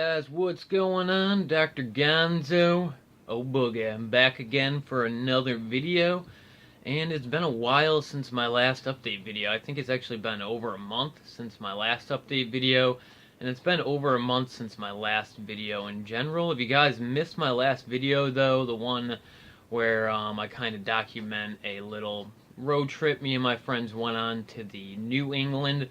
guys, what's going on? Dr. Gonzo, oh boogie, I'm back again for another video, and it's been a while since my last update video. I think it's actually been over a month since my last update video, and it's been over a month since my last video in general. If you guys missed my last video though, the one where I kind of document a little road trip me and my friends went on to the New England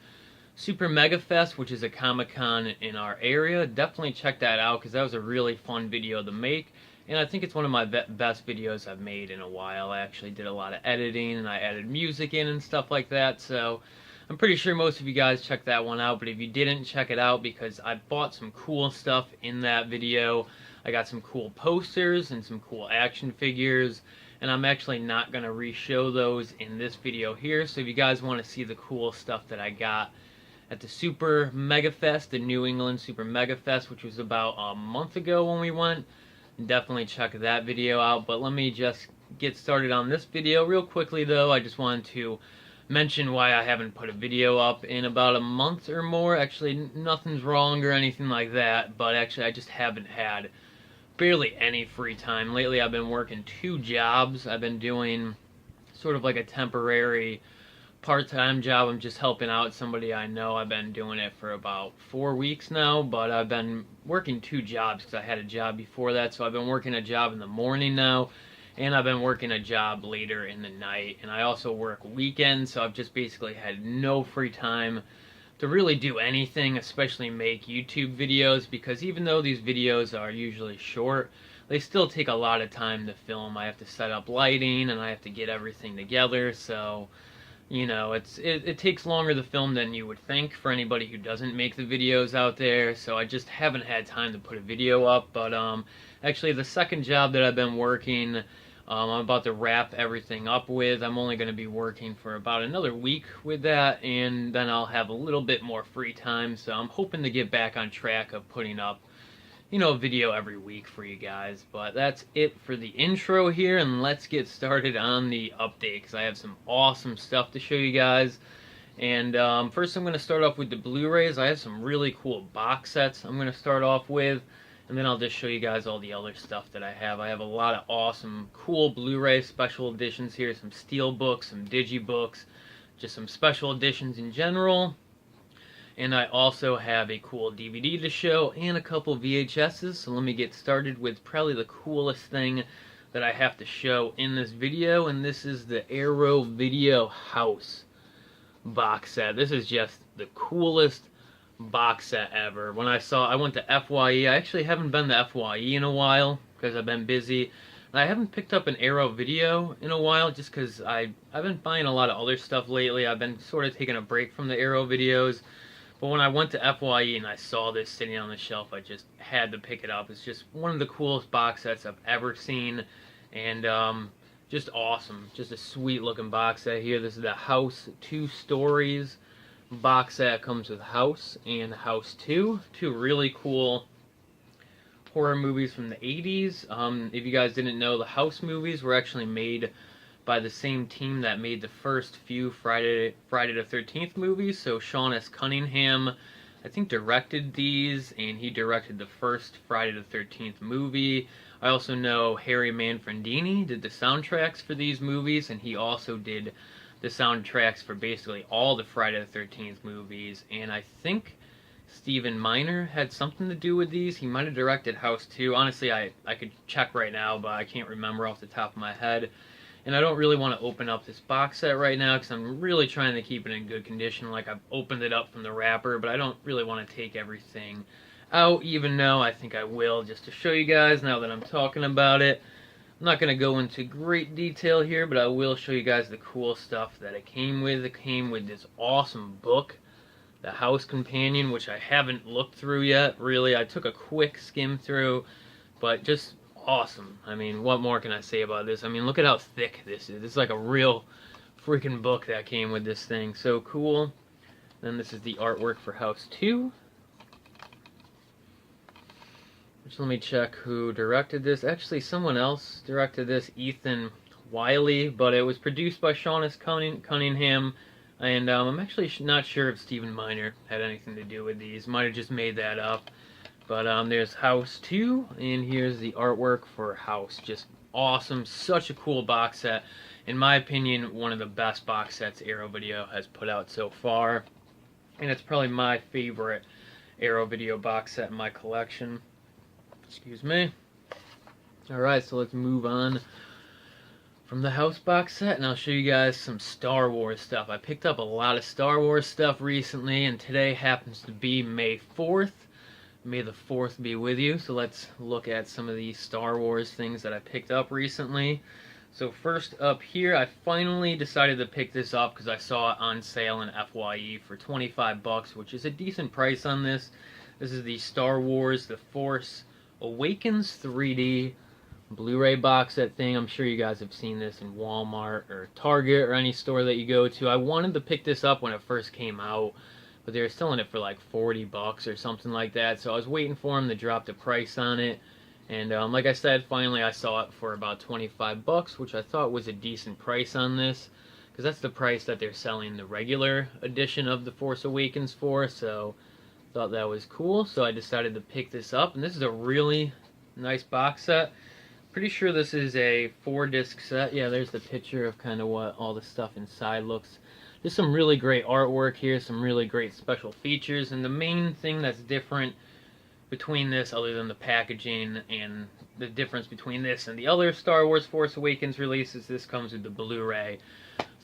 Super Mega Fest, which is a Comic-Con in our area. Definitely check that out because that was a really fun video to make, and I think it's one of my best videos I've made in a while. I actually did a lot of editing and I added music in and stuff like that, so I'm pretty sure most of you guys checked that one out. But if you didn't, check it out because I bought some cool stuff in that video. I got some cool posters and some cool action figures, and I'm actually not going to re-show those in this video here. So if you guys want to see the cool stuff that I got at the Super Mega Fest, the New England Super Mega Fest, which was about a month ago when we went, definitely check that video out. But let me just get started on this video real quickly though. I just wanted to mention why I haven't put a video up in about a month or more. Actually, nothing's wrong or anything like that, but actually I just haven't had barely any free time. Lately I've been working 2 jobs. I've been doing sort of like a temporary part-time job. I'm just helping out somebody I know. I've been doing it for about 4 weeks now, but I've been working 2 jobs because I had a job before that. So I've been working a job in the morning now, and I've been working a job later in the night, and I also work weekends, so I've just basically had no free time to really do anything, especially make YouTube videos, because even though these videos are usually short, they still take a lot of time to film. I have to set up lighting and I have to get everything together, so you know, it takes longer to film than you would think for anybody who doesn't make the videos out there. So I just haven't had time to put a video up. But actually, the second job that I've been working, I'm about to wrap everything up with. I'm only going to be working for about another week with that, and then I'll have a little bit more free time. So I'm hoping to get back on track of putting up, you know, a video every week for you guys. But that's it for the intro here, and let's get started on the update because I have some awesome stuff to show you guys. And first I'm going to start off with the Blu-rays. I have some really cool box sets I'm going to start off with, and then I'll just show you guys all the other stuff that I have. I have a lot of awesome cool Blu-ray special editions here, some Steelbooks, some Digibooks, just some special editions in general. And I also have a cool DVD to show and a couple VHSs, so let me get started with probably the coolest thing that I have to show in this video, and this is the Arrow Video House box set. This is just the coolest box set ever. When I went to FYE. I actually haven't been to FYE in a while because I've been busy. And I haven't picked up an Arrow Video in a while just because I've been buying a lot of other stuff lately. I've been sort of taking a break from the Arrow videos. But when I went to FYE and I saw this sitting on the shelf, I just had to pick it up. It's just one of the coolest box sets I've ever seen, and just awesome. Just a sweet looking box set here. This is the House 2 Stories box set. Comes with House and House 2. 2 really cool horror movies from the 80s. If you guys didn't know, the House movies were actually made by the same team that made the first few Friday the 13th movies. So Sean S. Cunningham, I think, directed these, and he directed the first Friday the 13th movie. I also know Harry Manfredini did the soundtracks for these movies, and he also did the soundtracks for basically all the Friday the 13th movies. And I think Stephen Miner had something to do with these. He might have directed House 2. Honestly, I could check right now, but I can't remember off the top of my head. And I don't really want to open up this box set right now because I'm really trying to keep it in good condition. Like, I've opened it up from the wrapper, but I don't really want to take everything out, even though I think I will, just to show you guys now that I'm talking about it. I'm not going to go into great detail here, but I will show you guys the cool stuff that it came with. It came with this awesome book, The House Companion, which I haven't looked through yet, really. I took a quick skim through, but just awesome. I mean, what more can I say about this? I mean, look at how thick this is. This is like a real freaking book that came with this thing. So cool. Then this is the artwork for House 2. Which, let me check who directed this. Actually, someone else directed this, Ethan Wiley, but it was produced by Sean S. Cunningham. And I'm actually not sure if Stephen Miner had anything to do with these. Might have just made that up. But there's House 2, and here's the artwork for House. Just awesome. Such a cool box set. In my opinion, one of the best box sets Arrow Video has put out so far. And it's probably my favorite Arrow Video box set in my collection. Excuse me. Alright, so let's move on from the House box set, and I'll show you guys some Star Wars stuff. I picked up a lot of Star Wars stuff recently, and today happens to be May 4th. May the 4th be with you. So let's look at some of these Star Wars things that I picked up recently. So first up here, I finally decided to pick this up because I saw it on sale in FYE for 25 bucks, which is a decent price on this. This is the Star Wars The Force Awakens 3D Blu-ray box set thing. I'm sure you guys have seen this in Walmart or Target or any store that you go to. I wanted to pick this up when it first came out, but they were selling it for like 40 bucks or something like that. So I was waiting for them to drop the price on it. And like I said, finally I saw it for about 25 bucks, which I thought was a decent price on this, because that's the price that they're selling the regular edition of The Force Awakens for. So I thought that was cool. So I decided to pick this up. And this is a really nice box set. Pretty sure this is a 4-disc set. Yeah, there's the picture of kind of what all the stuff inside looks. There's some really great artwork here, some really great special features, and the main thing that's different between this, other than the packaging, and the difference between this and the other Star Wars Force Awakens releases, this comes with the Blu-ray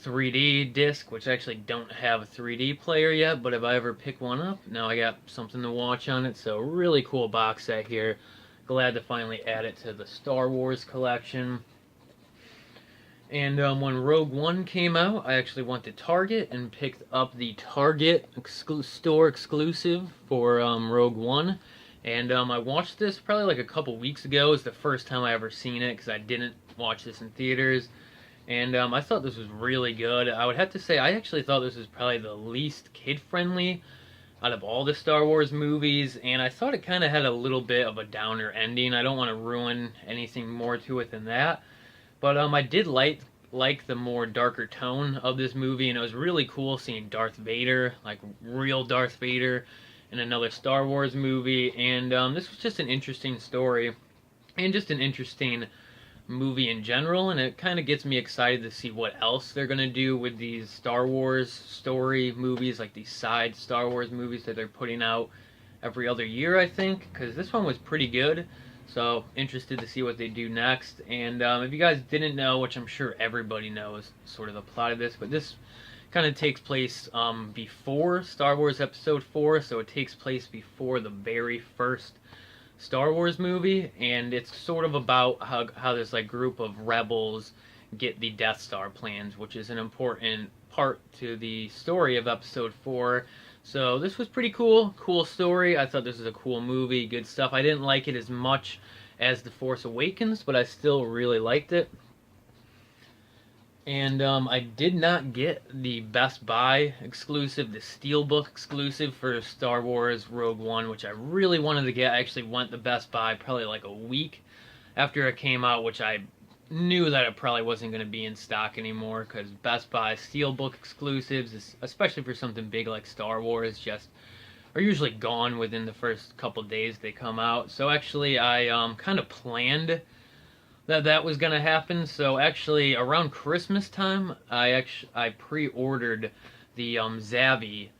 3D disc, which I actually don't have a 3D player yet, but if I ever pick one up, now I got something to watch on it. So really cool box set here. Glad to finally add it to the Star Wars collection. And when Rogue One came out, I actually went to Target and picked up the Target store exclusive for Rogue One. And I watched this probably like a couple weeks ago. It was the first time I ever seen it because I didn't watch this in theaters. And I thought this was really good. I would have to say I actually thought this was probably the least kid-friendly out of all the Star Wars movies, and I thought it kind of had a little bit of a downer ending. I don't want to ruin anything more to it than that, but I did like the more darker tone of this movie, and it was really cool seeing Darth Vader, like real Darth Vader, in another Star Wars movie. And this was just an interesting story, and just an interesting movie in general, and it kind of gets me excited to see what else they're going to do with these Star Wars story movies, like these side Star Wars movies that they're putting out every other year, I think, because this one was pretty good. So interested to see what they do next. And if you guys didn't know, which I'm sure everybody knows sort of the plot of this, but this kind of takes place before Star Wars Episode 4, so it takes place before the very first Star Wars movie, and it's sort of about how this like group of rebels get the Death Star plans, which is an important part to the story of Episode 4. So this was pretty cool story. I thought this was a cool movie, good stuff. I didn't like it as much as The Force Awakens, but I still really liked it. And I did not get the Best Buy exclusive, the Steelbook exclusive for Star Wars Rogue One, which I really wanted to get. I actually went to Best Buy probably like a week after it came out, which I knew that it probably wasn't going to be in stock anymore, because Best Buy Steelbook exclusives, especially for something big like Star Wars, just are usually gone within the first couple days they come out. So actually I kind of planned that was going to happen. So actually around Christmas time, I pre-ordered the Zavvi.com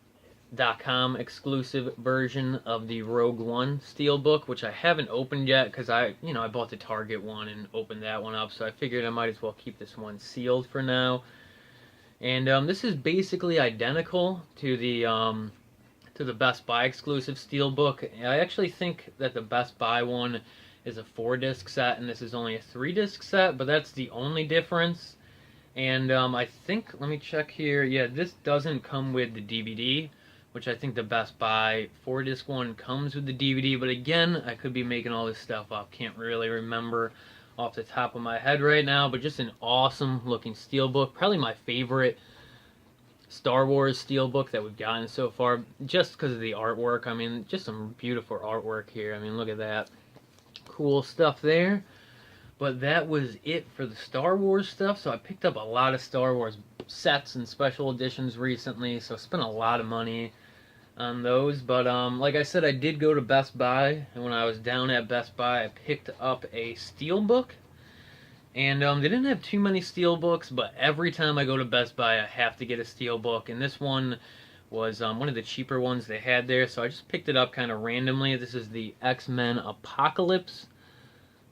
exclusive version of the Rogue One Steelbook, which I haven't opened yet because I bought the Target one and opened that one up, so I figured I might as well keep this one sealed for now. And this is basically identical to the Best Buy exclusive Steelbook. I actually think that the Best Buy one is a 4-disc set and this is only a 3-disc set, but that's the only difference. And I think, let me check here, yeah, this doesn't come with the DVD, which I think the Best Buy 4-disc one comes with the DVD, but again, I could be making all this stuff up, can't really remember off the top of my head right now, but just an awesome looking Steelbook, probably my favorite Star Wars Steelbook that we've gotten so far, just because of the artwork. I mean, just some beautiful artwork here. I mean, look at that. Cool stuff there. But that was it for the Star Wars stuff. So I picked up a lot of Star Wars sets and special editions recently, so I spent a lot of money on those. But like I said, I did go to Best Buy, and when I was down at Best Buy, I picked up a Steelbook. And they didn't have too many Steelbooks, but every time I go to Best Buy, I have to get a Steelbook. And this one was one of the cheaper ones they had there, so I just picked it up kind of randomly. This is the X-Men Apocalypse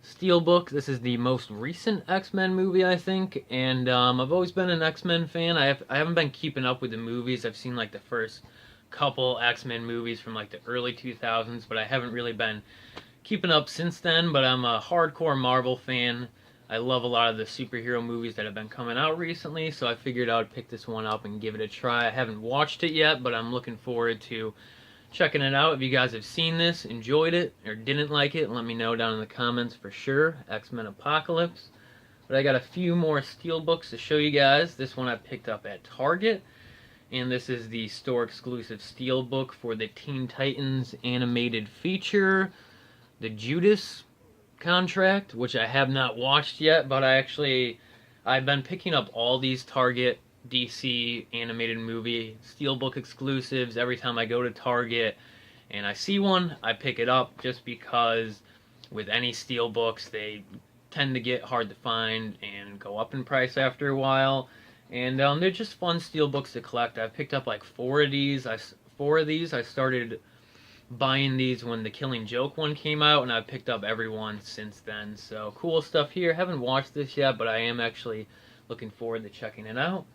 Steelbook. This is the most recent X-Men movie, I think, and I've always been an X-Men fan. I haven't been keeping up with the movies. I've seen like the first couple X-Men movies from like the early 2000s, but I haven't really been keeping up since then. But I'm a hardcore Marvel fan. I love a lot of the superhero movies that have been coming out recently, so I figured I would pick this one up and give it a try. I haven't watched it yet, but I'm looking forward to checking it out. If you guys have seen this, enjoyed it, or didn't like it, let me know down in the comments for sure. X-Men Apocalypse. But I got a few more Steelbooks to show you guys. This one I picked up at Target, and this is the store exclusive Steelbook for the Teen Titans animated feature, the Judas Contract, which I have not watched yet, but I've been picking up all these Target DC animated movie Steelbook exclusives every time I go to Target and I see one. I pick it up just because with any Steelbooks they tend to get hard to find and go up in price after a while, and they're just fun Steelbooks to collect. I've picked up like four of these. I started buying these when the Killing Joke one came out, and I've picked up every one since then. So cool stuff here. Haven't watched this yet, but I am actually looking forward to checking it out.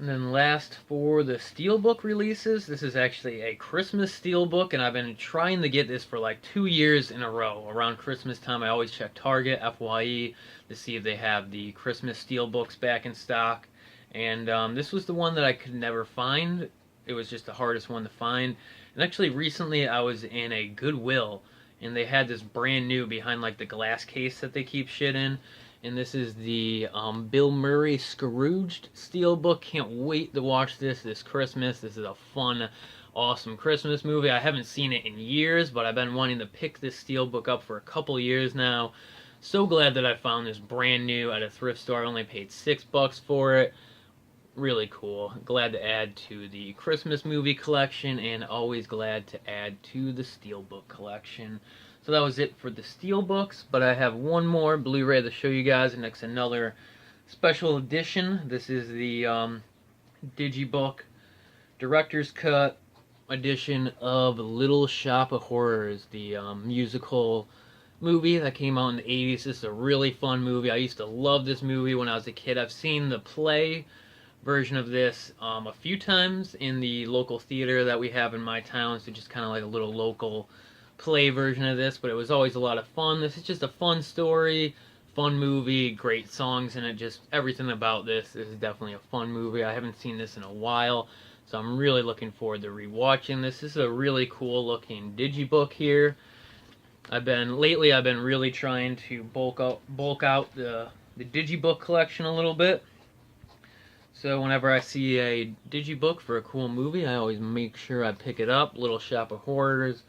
And then last for the Steelbook releases, this is actually a Christmas Steelbook, and I've been trying to get this for like 2 years in a row. Around Christmas time, I always check Target, FYE, to see if they have the Christmas Steelbooks back in stock. And this was the one that I could never find. It was just the hardest one to find. And actually recently I was in a Goodwill, and they had this brand new behind like the glass case that they keep shit in. And this is the Bill Murray Scrooged Steelbook. Can't wait to watch this Christmas. This is a fun, awesome Christmas movie. I haven't seen it in years, but I've been wanting to pick this Steelbook up for a couple years now. So glad that I found this brand new at a thrift store. I only paid $6 for it. Really cool. Glad to add to the Christmas movie collection, and always glad to add to the Steelbook collection. So that was it for the Steelbooks, but I have one more Blu-ray to show you guys, and it's another special edition. This is the Digibook Director's Cut edition of Little Shop of Horrors, the musical movie that came out in the 80s. This is a really fun movie. I used to love this movie when I was a kid. I've seen the play version of this a few times in the local theater that we have in my town, so just kind of like a little local play version of this, but it was always a lot of fun. This is just a fun story, fun movie, great songs in it, just everything about this. This is definitely a fun movie. I haven't seen this in a while, so I'm really looking forward to rewatching this. This is a really cool looking digibook here. Lately I've been really trying to bulk out the digibook collection a little bit. So whenever I see a digibook for a cool movie, I always make sure I pick it up. Little Shop of Horrors,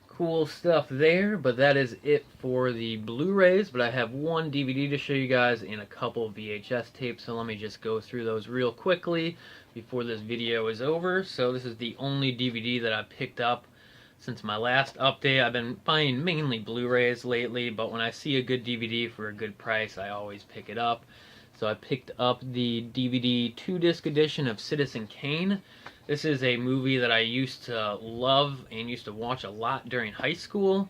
cool stuff there. But that is it for the Blu-rays. But I have one DVD to show you guys and a couple of VHS tapes. So let me just go through those real quickly before this video is over. So this is the only DVD that I picked up since my last update. I've been buying mainly Blu-rays lately, but when I see a good DVD for a good price, I always pick it up. So I picked up the DVD 2-disc edition of Citizen Kane. This is a movie that I used to love and used to watch a lot during high school.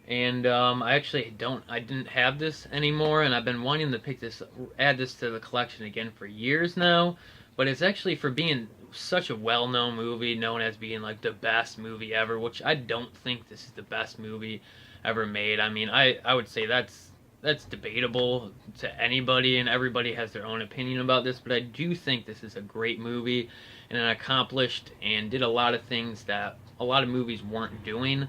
And I didn't have this anymore, and I've been wanting to add this to the collection again for years now. But it's actually, for being such a well-known movie, known as being like the best movie ever, which I don't think this is the best movie ever made. I mean, I would say that's debatable to anybody, and everybody has their own opinion about this, but I do think this is a great movie, and it accomplished and did a lot of things that a lot of movies weren't doing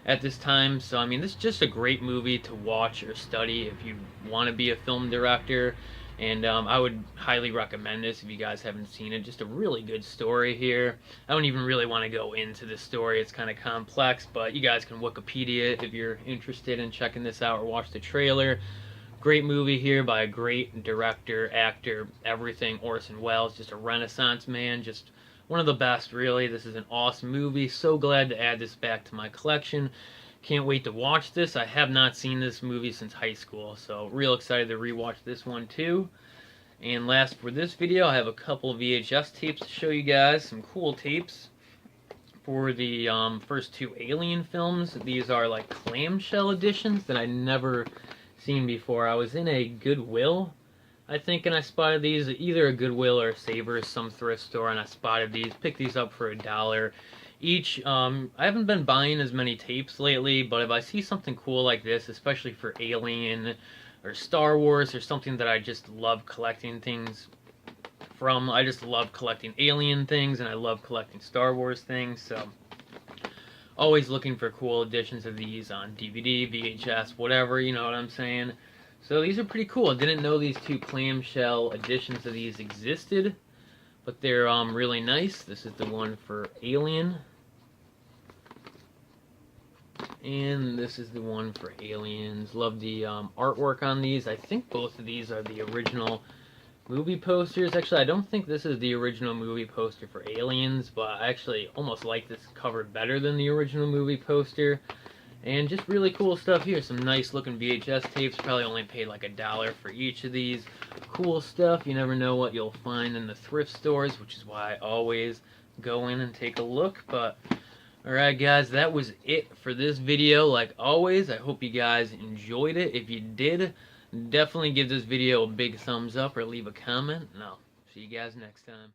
at this time. So I mean, this is just a great movie to watch or study if you want to be a film director, and I would highly recommend this if you guys haven't seen it. Just a really good story here. I don't even really want to go into the story, it's kind of complex, but you guys can Wikipedia it if you're interested in checking this out, or watch the trailer. Great movie here by a great director, actor, everything. Orson Welles, just a renaissance man, just one of the best, really. This is an awesome movie. So glad to add this back to my collection. Can't wait to watch this. I have not seen this movie since high school, so real excited to rewatch this one too. And last for this video, I have a couple of VHS tapes to show you guys. Some cool tapes for the first two Alien films. These are like clamshell editions that I never seen before. I was in a Goodwill, I think, and I spotted these, either a Goodwill or a Savers, some thrift store, and I spotted these. Picked these up for $1 each. I haven't been buying as many tapes lately, but if I see something cool like this, especially for Alien or Star Wars or something that I just love collecting things from. I just love collecting Alien things, and I love collecting Star Wars things, so always looking for cool editions of these on DVD, VHS, whatever, you know what I'm saying. So these are pretty cool. I didn't know these two clamshell editions of these existed, but they're really nice. This is the one for Alien, and this is the one for Aliens. Love the artwork on these. I think both of these are the original movie posters. Actually, I don't think this is the original movie poster for Aliens, but I actually almost like this cover better than the original movie poster. And just really cool stuff here. Some nice looking VHS tapes. Probably only paid like $1 for each of these. Cool stuff. You never know what you'll find in the thrift stores, which is why I always go in and take a look. But alright guys, that was it for this video. Like always, I hope you guys enjoyed it. If you did, definitely give this video a big thumbs up or leave a comment, and I'll see you guys next time.